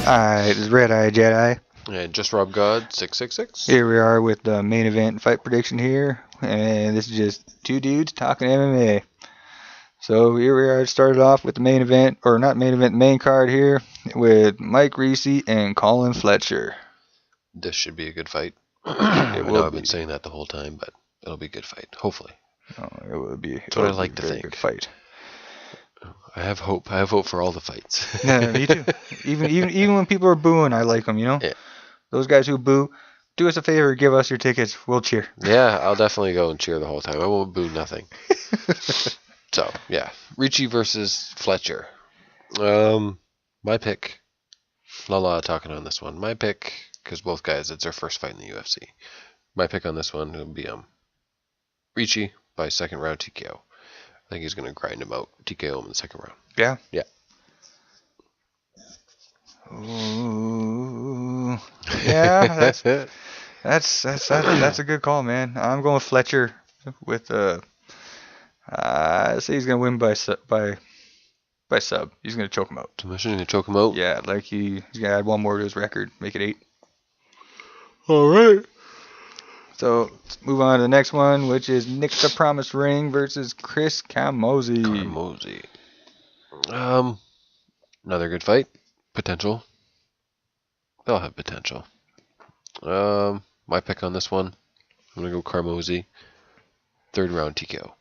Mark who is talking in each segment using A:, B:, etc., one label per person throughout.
A: Alright, this is Red Eye Jedi.
B: And just Rob God 666.
A: Here we are with the main event fight prediction here, and this is just two dudes talking MMA. So here we are, started off with the main event, or not main event, main card here, with Mike Reese and Colin Fletcher.
B: This should be a good fight.
A: It will
B: I've
A: be.
B: been saying that the whole time, but it'll be a good fight, hopefully.
A: Oh, it will be.
B: That's what I like to
A: very
B: think.
A: Good fight.
B: I have hope. I have hope for all the fights.
A: No, me too. Even when people are booing, I like them. You know.
B: Yeah.
A: Those guys who boo, do us a favor, give us your tickets. We'll cheer.
B: Yeah, I'll definitely go and cheer the whole time. I won't boo nothing. So, yeah. Ricci versus Fletcher. My pick. Not a lot of talking on this one. My pick, because both guys, it's their first fight in the UFC. My pick on this one would be Ricci by second round TKO. I think he's going to grind him out, TKO him in the second round.
A: Yeah?
B: Yeah.
A: Ooh. Yeah, that's a good call, man. I'm going with Fletcher with I say he's gonna win by sub. He's gonna choke him out.
B: Submission, going to choke him out?
A: Yeah, like he's gonna add one more to his record, make it 8.
B: All right.
A: So let's move on to the next one, which is Nick the Promise Ring versus Chris Camozzi.
B: Another good fight. Potential. They'll have potential. My pick on this one, I'm going to go Camozzi. Third round TKO.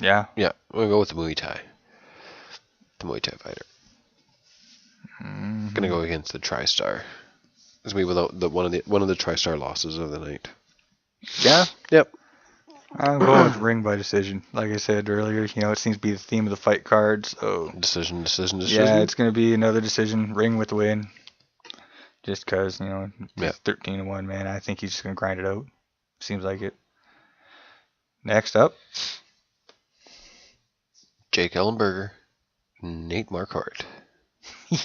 A: Yeah.
B: Yeah, I'm going to go with the Muay Thai. The Muay Thai fighter.
A: Mm-hmm.
B: Going to go against the TriStar. It's going to be without one of the TriStar losses of the night.
A: Yeah?
B: Yep.
A: I'm going with ring by decision. Like I said earlier, it seems to be the theme of the fight card, so...
B: Decision.
A: Yeah, it's going to be another decision, ring with the win. Just because,
B: Yeah.
A: 13-1, man. I think he's just going to grind it out. Seems like it. Next up.
B: Jake Ellenberger, Nate Marquardt.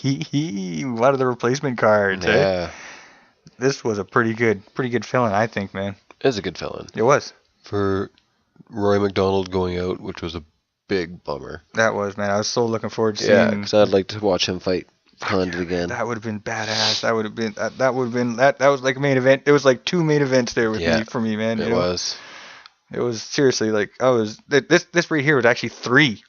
A: A lot of the replacement cards,
B: Yeah.
A: This was a pretty good fill-in, I think, man.
B: It's a good fill-in.
A: It was.
B: For Roy McDonald going out, which was a big bummer.
A: That was, man. I was so looking forward to seeing.
B: Yeah, because I'd like to watch him fight Condit again.
A: That would have been badass. That was like a main event. It was like 2 main events there with me for me, man.
B: It was.
A: It was seriously like this right here was actually 3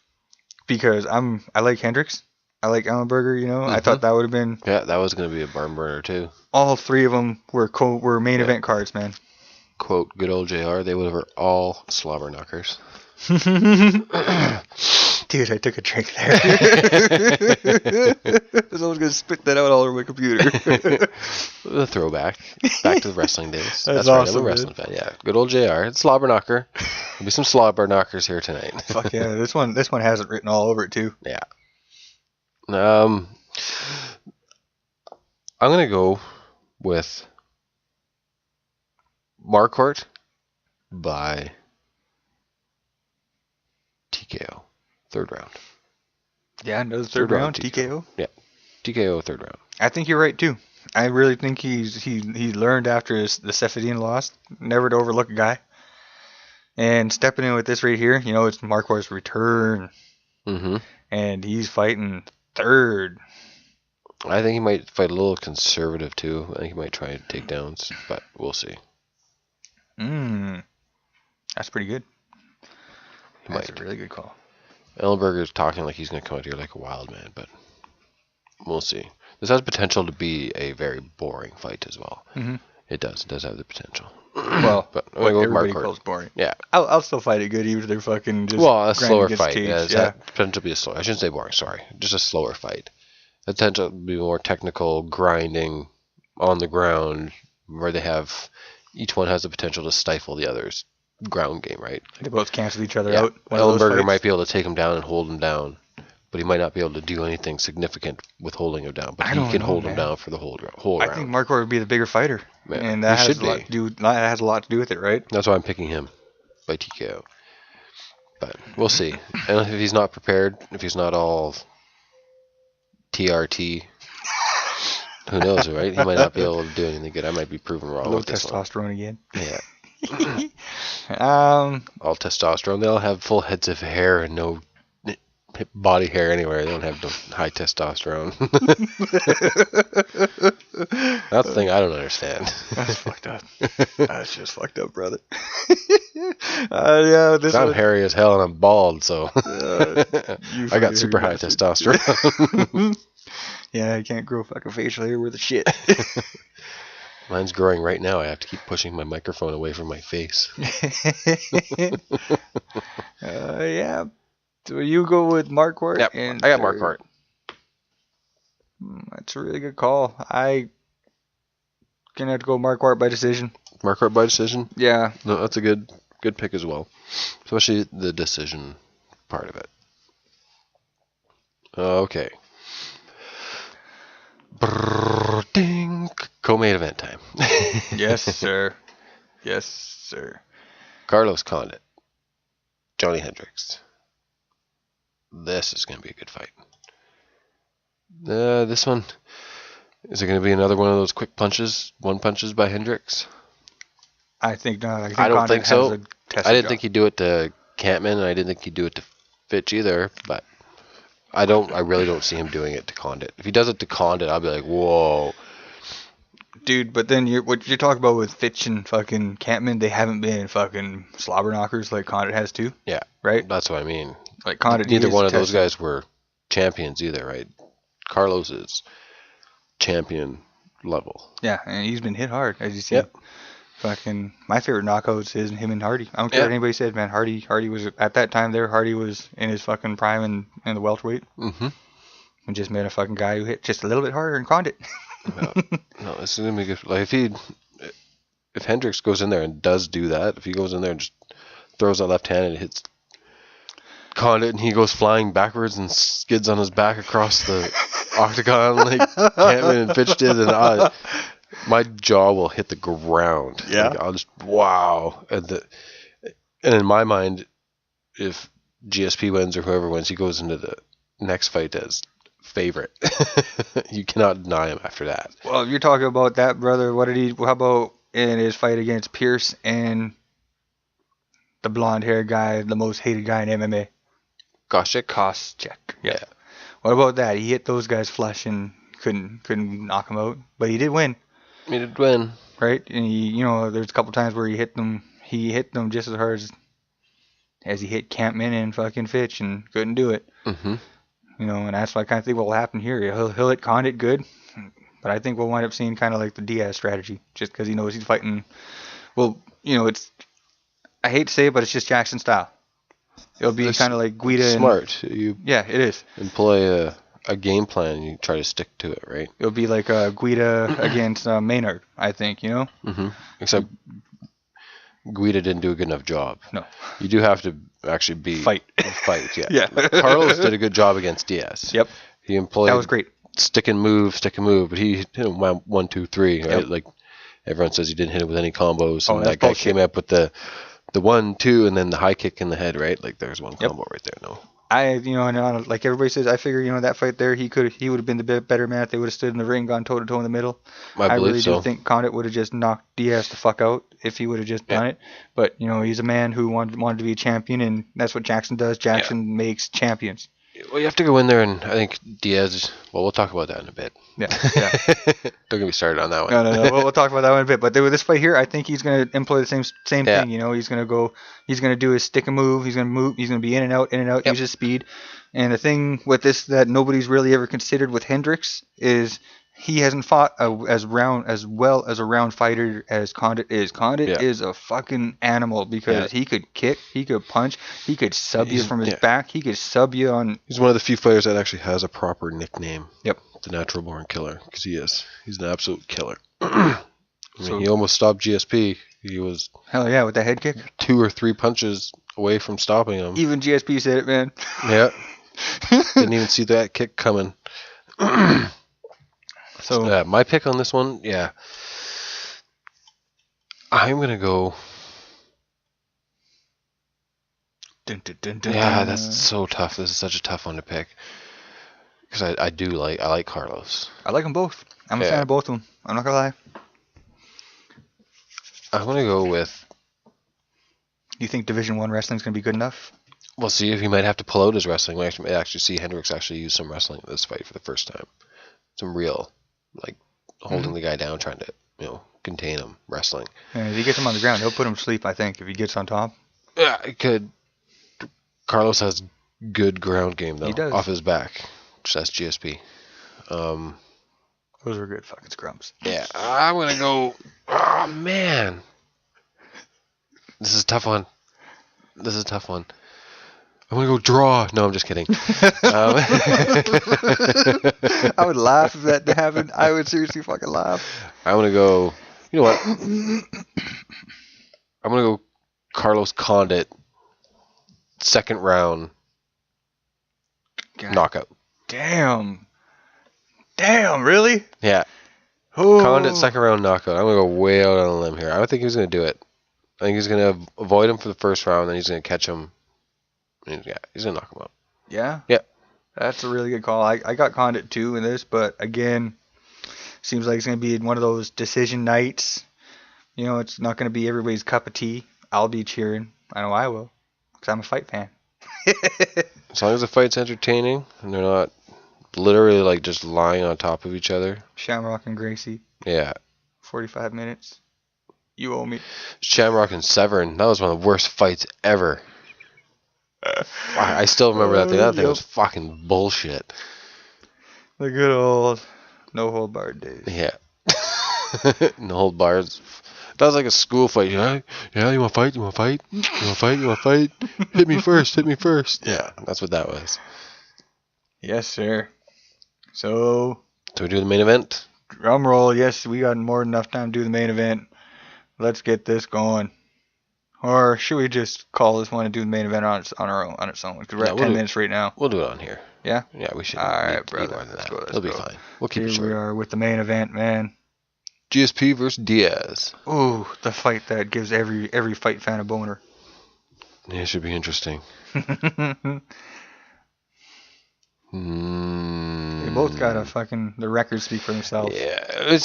A: because I like Hendricks. I like Ellenberger,
B: Mm-hmm.
A: I thought that would have been.
B: Yeah, that was going to be a barn burner too.
A: All 3 of them were main event cards, man.
B: Quote, good old JR, they were all slobber knockers.
A: Dude, I took a drink there. Someone's going to spit that out all over my computer.
B: A throwback. Back to the wrestling days.
A: That's
B: right,
A: awesome,
B: I'm a wrestling fan. Yeah, good old JR. It's slobber knocker. There'll be some slobber knockers here tonight.
A: Fuck yeah, this one has it written all over it too.
B: Yeah. I'm going to go with Marquardt by TKO. Third round.
A: Yeah, another third round TKO.
B: Yeah, TKO third round.
A: I think you're right too. I really think he learned after the Cephidine loss never to overlook a guy. And stepping in with this right here, it's Marquardt's return.
B: Mm-hmm.
A: And he's fighting third.
B: I think he might fight a little conservative too. I think he might try takedowns, but we'll see.
A: That's pretty good. That's
B: Might.
A: a really good call.
B: Ellenberger's talking like he's going to come out here like a wild man, but we'll see. This has potential to be a very boring fight as well.
A: Mm-hmm.
B: It does. It does have the potential.
A: Well,
B: but I'm going to go with
A: everybody
B: Marquardt.
A: calls boring.
B: Yeah.
A: I'll still fight it good even if they're fucking just
B: a slower fight.
A: Cage.
B: Yeah,
A: Yeah.
B: potential to be a slower. I shouldn't say boring. Sorry, just a slower fight. Potential to be more technical, grinding on the ground, where each one has the potential to stifle the other's ground game. Right.
A: They both cancel each other out.
B: Ellenberger might be able to take him down and hold him down, but he might not be able to do anything significant with holding him down. But he can hold him down for the whole round.
A: I think Marquardt would be the bigger fighter,
B: Yeah,
A: and that
B: he
A: has
B: should
A: a lot to do. That has a lot to do with it, right?
B: That's why I'm picking him by TKO. But we'll see. And if he's not prepared, if he's not all TRT, who knows, right? He might not be able to do anything good. I might be proven wrong.
A: Low
B: with this one.
A: testosterone again.
B: Yeah.
A: Um,
B: All testosterone. They all have full heads of hair and no body hair anywhere. They don't have no high testosterone. That's the thing I don't understand.
A: That's fucked up. That's just fucked up, brother. Yeah, this
B: I'm
A: one.
B: hairy as hell and I'm bald, so
A: You
B: I got
A: fucking
B: super high
A: bastard.
B: testosterone.
A: Yeah, you can't grow fucking facial hair with a shit.
B: Mine's growing right now. I have to keep pushing my microphone away from my face.
A: Yeah. So you go with Marquardt?
B: Yep, I got Marquardt.
A: That's a really good call. I gonna have to go Marquardt by decision.
B: Marquardt by decision?
A: Yeah.
B: No, that's a good pick as well. Especially the decision part of it. Okay. Brrr, ding. Co-main event time.
A: Yes, sir. Yes, sir.
B: Carlos Condit. Johnny Hendricks. This is going to be a good fight. This one, is it going to be another one of those quick punches, one punches by Hendricks?
A: I think not. I, think
B: I don't
A: Condit
B: think so.
A: has a test
B: I didn't
A: job.
B: think he'd do it to Campman, and I didn't think he'd do it to Fitch either, but I really don't see him doing it to Condit. If he does it to Condit, I'll be like, whoa.
A: Dude, but then what you're talking about with Fitch and fucking Campman, they haven't been fucking slobber knockers like Condit has too.
B: Yeah.
A: Right?
B: That's what I mean.
A: Like Condit,
B: Neither one of those guys were champions either, right? Carlos is champion level.
A: Yeah, and he's been hit hard, as you see.
B: Yep.
A: Fucking my favorite knockouts is him and Hardy. I don't care what anybody said, man. Hardy was at that time there. Hardy was in his fucking prime in the welterweight,
B: Mm-hmm.
A: and just made a fucking guy who hit just a little bit harder and Condit.
B: No, this is gonna be good. Like if Hendricks goes in there and does do that, if he goes in there and just throws that left hand and hits Condit and he goes flying backwards and skids on his back across the octagon like Campman and Fitch did, and my jaw will hit the ground.
A: Yeah.
B: Like, I'll just wow. And in my mind, if GSP wins or whoever wins, he goes into the next fight as favorite. You cannot deny him after that.
A: Well, if you're talking about that, brother, how about in his fight against Pierce and the blonde-haired guy, the most hated guy in MMA? Koscheck.
B: Yeah.
A: What about that? He hit those guys flush and couldn't knock him out, but he did win.
B: He did win.
A: Right? And there's a couple times where he hit them just as hard as he hit Campman and fucking Fitch and couldn't do it.
B: Mm-hmm.
A: And that's what I kind of think will happen here. He'll hit Condit good, but I think we'll wind up seeing kind of like the Diaz strategy, just because he knows he's fighting. Well, I hate to say it, but it's just Jackson style. It'll be kind of like Guida.
B: Smart.
A: Yeah, it is.
B: Employ a game plan and you try to stick to it, right?
A: It'll be like Guida against Maynard, I think,
B: Mm-hmm. Except Guida didn't do a good enough job.
A: No.
B: You do have to actually
A: fight,
B: yeah.
A: Yeah.
B: Carlos did a good job against Diaz.
A: Yep.
B: He employed
A: That was great.
B: Stick and move, but he hit him 1, 2, 3, right?
A: Yep.
B: Like everyone says he didn't hit it with any combos, and
A: that's
B: that guy
A: bullshit.
B: came up with the 1, 2, and then the high kick in the head, right? Like there's one
A: Yep.
B: combo right there. No.
A: And like everybody says, I figure, that fight there, he would have been the better man if they would have stood in the ring, gone toe to toe in the middle.
B: I
A: really
B: believe so.
A: do think Condit would have just knocked Diaz the fuck out if he would have just done it. But he's a man who wanted to be a champion, and that's what Jackson does. Jackson makes champions.
B: Well, you have to go in there, and I think Diaz. Well, we'll talk about that in a bit.
A: Yeah.
B: Don't get me started on that one.
A: No. We'll talk about that one in a bit. But with this fight here, I think he's going to employ the same thing. He's going to go. He's going to do his stick and move. He's going to move. He's going to be in and out.
B: Yep.
A: Use his speed. And the thing with this that nobody's really ever considered with Hendricks is he hasn't fought as well as a round fighter as Condit is. Condit is a fucking animal because he could kick, he could punch, he could sub you from his back, he could sub you on.
B: He's one of the few fighters that actually has a proper nickname.
A: Yep.
B: The Natural Born Killer, because he is. He's an absolute killer. He almost stopped GSP. He was
A: hell yeah with that head kick.
B: 2 or 3 punches away from stopping him.
A: Even GSP said it, man.
B: Yeah. Didn't even see that kick coming. So my pick on this one, I'm gonna go.
A: Dun, dun, dun, dun,
B: Yeah, that's so tough. This is such a tough one to pick because I like Carlos.
A: I like them both. I'm a fan of both of them. I'm not gonna lie.
B: I'm gonna go with.
A: You think Division I wrestling's gonna be good enough?
B: We'll see if he might have to pull out his wrestling. We might actually see Hendricks actually use some wrestling in this fight for the first time. Some real, like, holding the guy down, trying to, contain him, wrestling.
A: And if he gets him on the ground, he'll put him to sleep, I think, if he gets on top.
B: Yeah, it could. Carlos has good ground game, though.
A: He does.
B: Off his back. That's GSP.
A: Those are good fucking scrums.
B: Yeah, I'm going to go... Oh, man. This is a tough one. I'm going to go draw. No, I'm just kidding.
A: I would laugh if that happened. I would seriously fucking laugh.
B: I'm going to go... You know what? I'm going to go Carlos Condit. Second round.
A: God.
B: Knockout.
A: Damn, really?
B: Yeah.
A: Oh.
B: Condit second round knockout. I'm going to go way out on a limb here. I don't think he's going to do it. I think he's going to avoid him for the first round, then he's going to catch him. Yeah, he's going to knock him out.
A: Yeah?
B: Yeah.
A: That's a really good call. I got Condit too in this, but again, seems like it's going to be one of those decision nights. It's not going to be everybody's cup of tea. I'll be cheering. I know I will, because I'm a fight fan.
B: As long as the fight's entertaining and they're not literally like just lying on top of each other.
A: Shamrock and Gracie.
B: Yeah.
A: 45 minutes. You owe me.
B: Shamrock and Severn. That was one of the worst fights ever. I still remember that thing. That thing was fucking bullshit.
A: The good old no hold barred days.
B: Yeah. No hold bars. That was like a school fight. Yeah, you want to fight? You want to fight? You want to fight? You want to fight? Hit me first. Yeah, that's what that was.
A: Yes, sir. So
B: we do the main event?
A: Drum roll. Yes, we got more than enough time to do the main event. Let's get this going. Or should we just call this one and do the main event on its own? Because we're at 10 minutes right now.
B: We'll do it on here.
A: Yeah?
B: Yeah, we should.
A: All right, brother. Let's go.
B: It'll be fine. We'll keep it short.
A: Here we are with the main event, man.
B: GSP versus Diaz.
A: Ooh, the fight that gives every fight fan a boner.
B: Yeah, it should be interesting.
A: They both got the records speak for themselves.
B: Yeah,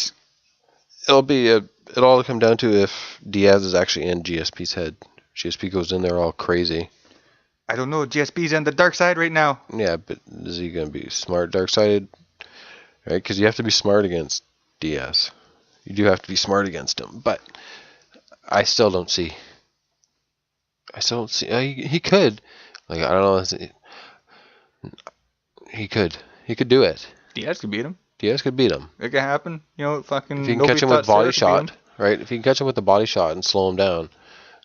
B: it'll all come down to if Diaz is actually in GSP's head. GSP goes in there all crazy.
A: I don't know. GSP's on the dark side right now.
B: Yeah, but is he going to be smart dark-sided? Right, because you have to be smart against Diaz. You do have to be smart against him, but I still don't see. He could. I don't know. He could do it.
A: Diaz could beat him.
B: Diaz could beat him.
A: It could happen. If
B: you can catch him with body shot, right? If you can catch him with the body shot and slow him down.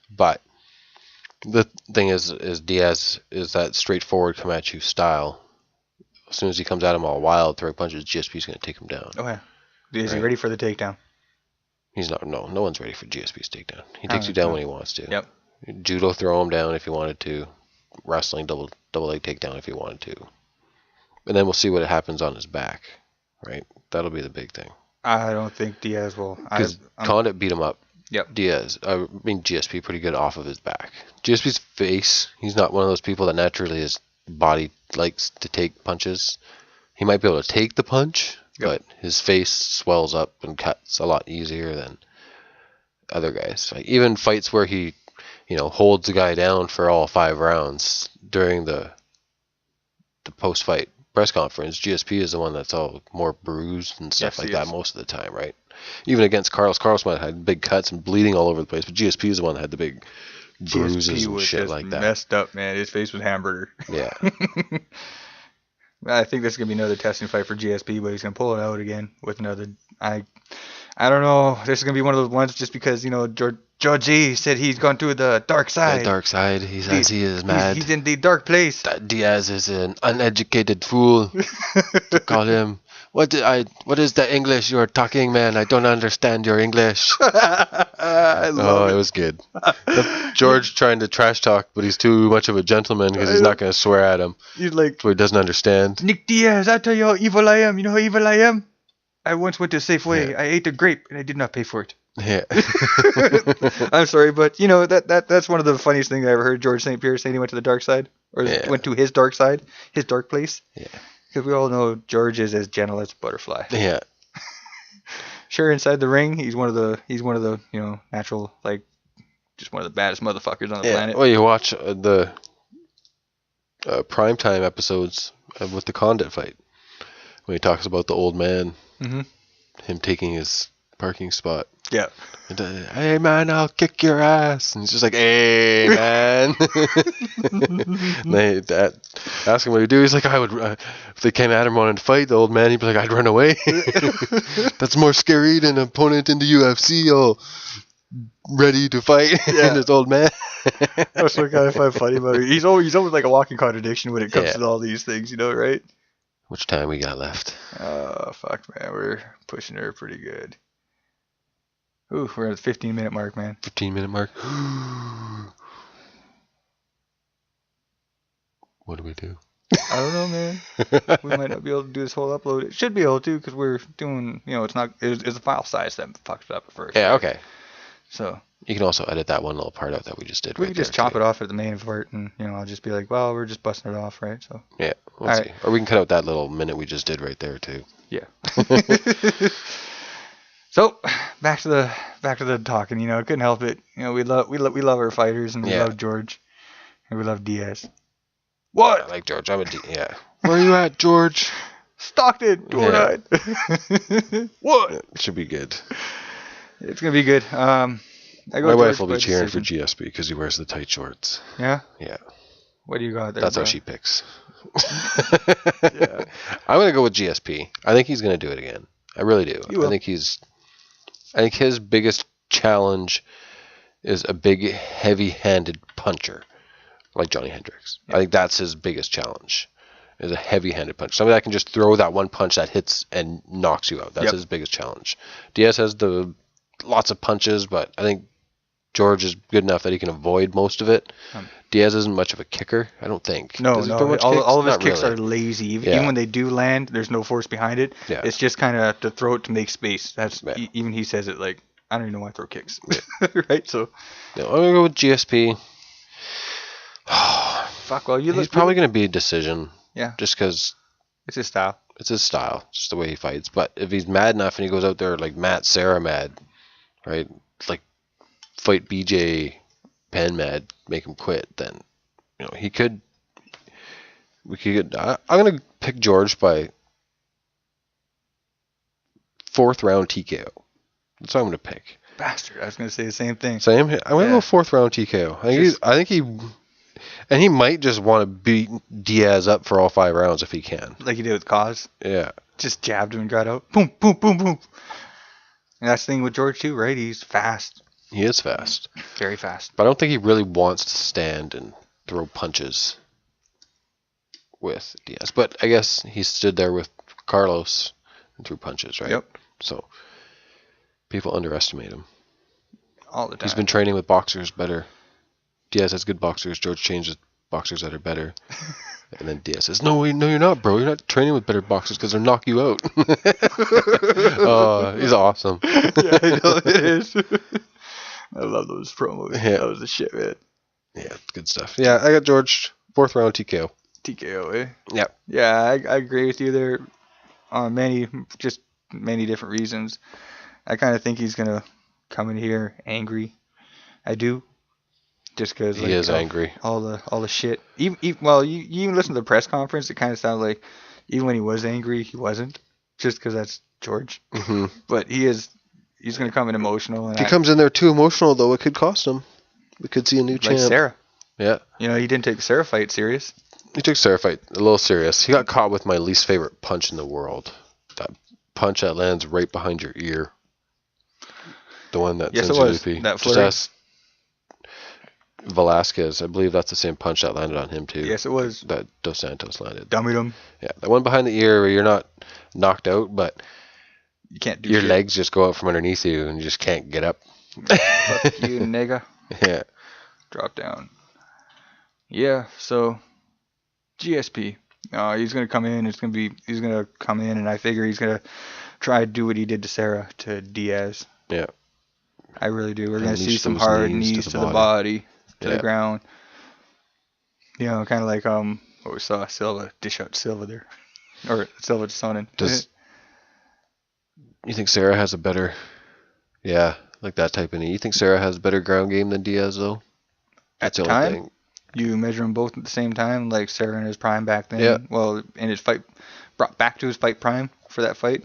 B: But the thing is Diaz is that straightforward come at you style. As soon as he comes at him all wild, throwing punches, GSP's going to take him down.
A: Okay. Is he ready for the takedown?
B: He's not. No one's ready for GSP's takedown. He takes you down when he wants to.
A: Yep.
B: Judo, throw him down if he wanted to. Wrestling, double leg takedown if he wanted to. And then we'll see what happens on his back. Right? That'll be the big thing.
A: I don't think Diaz will.
B: Because Condit beat him up.
A: Yep.
B: GSP pretty good off of his back. GSP's face, he's not one of those people that naturally his body likes to take punches. He might be able to take the punch. Yep. But his face swells up and cuts a lot easier than other guys. Like even fights where he, holds the guy down for all 5 rounds during the post-fight press conference, GSP is the one that's all more bruised and stuff like that most of the time, right? Even against Carlos might have had big cuts and bleeding all over the place, but GSP is the one that had the big bruises and shit like that.
A: Messed up, man. His face was hamburger.
B: Yeah.
A: I think this is going to be another testing fight for GSP, but he's going to pull it out again with another... I don't know. This is going to be one of those ones just because, Georgie said he's gone to the dark side.
B: The dark side. He says he is mad.
A: He's in the dark place.
B: That Diaz is an uneducated fool. To call him... What is the English you're talking, man? I don't understand your English.
A: I love
B: it. It was good. George trying to trash talk, but he's too much of a gentleman because he's not going to swear at him.
A: He's like,
B: so he doesn't understand.
A: Nick Diaz, I tell you how evil I am. You know how evil I am? I once went to Safeway. Yeah. I ate a grape and I did not pay for it.
B: Yeah.
A: I'm sorry, but that's one of the funniest things I ever heard George St. Pierre saying he went to the dark side or went to his dark side, his dark place.
B: Yeah.
A: Because we all know George is as gentle as a butterfly.
B: Yeah.
A: Sure, inside the ring, he's one of the natural, just one of the baddest motherfuckers on the planet.
B: Well, you watch the primetime episodes with the Condit fight when he talks about the old man, him taking his parking spot.
A: Yeah.
B: And, hey man, I'll kick your ass, and he's just like, hey man. And they ask him what he do. He's like, I would. If they came at him wanting to fight, the old man, he'd be like, I'd run away. That's more scary than an opponent in the UFC all ready to fight.
A: Yeah.
B: And this old man.
A: That's what kind of find funny about it. He's always like a walking contradiction when it comes to all these things, you know, right?
B: Which time we got left?
A: Oh, fuck, man. We're pushing her pretty good. Ooh, we're at the 15-minute mark, man.
B: 15-minute mark. What do we do?
A: I don't know, man. We might not be able to do this whole upload. It should be able to, because we're doing, it's not, it's the file size that fucked up at first.
B: Yeah,
A: right?
B: Okay.
A: So.
B: You can also edit that one little part out that we just did.
A: We could just chop it off at the main part, and, I'll just be like, well, we're just busting it off, right? So.
B: Yeah, we'll see. Or we can cut out that little minute we just did right there, too.
A: Yeah. So back to the talking. Couldn't help it. We love our fighters, and we love George, and we love Diaz. What?
B: I like George. Yeah. Where are you at, George?
A: Stockton.
B: Yeah.
A: What?
B: It should be good.
A: It's gonna be good. My
B: wife will be cheering for GSP because he wears the tight shorts.
A: Yeah.
B: Yeah.
A: What do you got there?
B: That's how she picks. Yeah. I'm gonna go with GSP. I think he's gonna do it again. I really do. I think his biggest challenge is a big, heavy-handed puncher, like Johnny Hendricks. Yeah. I think that's his biggest challenge, is a heavy-handed punch. Somebody that can just throw that one punch that hits and knocks you out. That's his biggest challenge. Diaz has lots of punches, but I think George is good enough that he can avoid most of it. Diaz isn't much of a kicker, I don't think.
A: No. All of his kicks are lazy. Even when they do land, there's no force behind it. Yeah. It's just kind of to throw it to make space. That's even he says it like, I don't even know why I throw kicks. Yeah. Right? So.
B: No, I'm going to go with GSP.
A: Fuck, well,
B: he's probably going to be a decision.
A: Yeah.
B: Just because.
A: It's his style.
B: It's his style. It's just the way he fights. But if he's mad enough and he goes out there like Matt Serra mad, right? Like fight BJ Penn mad, make him quit, then he could. We could. I'm gonna pick George by 4th round TKO. That's what I'm gonna pick.
A: Bastard! I was gonna say the same thing.
B: Same. I'm gonna go 4th round TKO. I think he might just want to beat Diaz up for all 5 rounds if he can.
A: Like he did with Cause.
B: Yeah.
A: Just jabbed him and got out. Boom, boom, boom, boom. And that's the thing with George too, right? He's fast.
B: He is fast.
A: Very fast.
B: But I don't think he really wants to stand and throw punches with Diaz. But I guess he stood there with Carlos and threw punches, right?
A: Yep.
B: So people underestimate him.
A: All the time.
B: He's been training with boxers better. Diaz has good boxers. George changes boxers that are better. And then Diaz says, no, you're not, bro. You're not training with better boxers because they'll knock you out. He's awesome.
A: Yeah, I know it is. I love those promos.
B: Yeah.
A: That was the shit, man.
B: Yeah, good stuff. Yeah, I got George, 4th round TKO.
A: TKO, eh?
B: Yeah.
A: Yeah, I agree with you there on many different reasons. I kind of think he's going to come in here angry. I do. Just because
B: he is angry.
A: All the shit. You even listen to the press conference, it kind of sounded like even when he was angry, he wasn't. Just because that's George.
B: Mm-hmm.
A: But he's going to come in emotional. And
B: if he comes in there too emotional, though, it could cost him. We could see a new champ.
A: Like Sarah.
B: Yeah.
A: He didn't take the Sarah fight serious.
B: He took Sarah fight a little serious. He got caught with my least favorite punch in the world. That punch that lands right behind your ear. The one that sends you loopy.
A: That flurry.
B: Velasquez, I believe that's the same punch that landed on him too.
A: Yes, it was.
B: That Dos Santos landed.
A: Dummied him.
B: Yeah, the one behind the ear where you're not knocked out, but
A: you can't do
B: your
A: shit.
B: legs just go out from underneath you and you just can't get up.
A: Fuck you, nigga.
B: Yeah.
A: Drop down. Yeah, so GSP. He's gonna come in. He's gonna come in, and I figure he's gonna try to do what he did to Sarah to Diaz.
B: Yeah.
A: I really do. We're gonna see some hard knees to the body. To the ground. Kind of like what we saw Silva dish out Silva there, or Silva to Sonnen.
B: You think Sarah has a better, like that type of knee? You think Sarah has a better ground game than Diaz though?
A: At the time, You measure them both at the same time, like Sarah in his prime back then.
B: Yeah.
A: Well, in his fight, brought back to his fight prime for that fight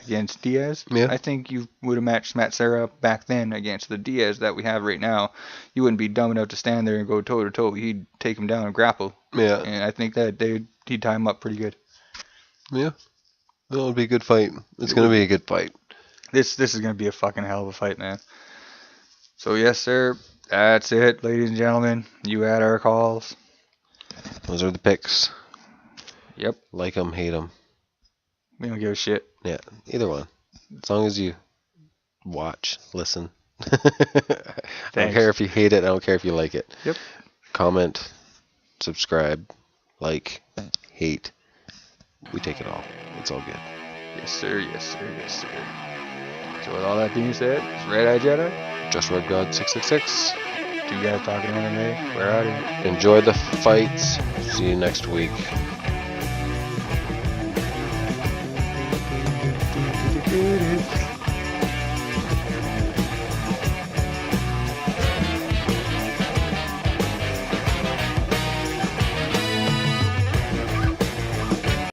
A: against Diaz.
B: Yeah.
A: I think you would have matched Matt Serra back then against the Diaz that we have right now. You wouldn't be dumb enough to stand there and go toe to toe. He'd take him down and grapple.
B: Yeah.
A: And I think that he'd tie him up pretty good.
B: Yeah. That would be a good fight. It's going to be a good fight.
A: This is going to be a fucking hell of a fight, man. So, yes, sir. That's it, ladies and gentlemen. You had our calls.
B: Those are the picks.
A: Yep.
B: Like them, hate them.
A: We don't give a shit.
B: Yeah, either one. As long as you watch, listen. I don't care if you hate it. I don't care if you like it.
A: Yep.
B: Comment, subscribe, like, hate. We take it all. It's all good.
A: Yes, sir. Yes, sir. Yes, sir. So with all that being said, it's Red Eye Jedi.
B: Just Red God 666.
A: Two guys talking MMA. We're out of here.
B: Enjoy the fights. See you next week.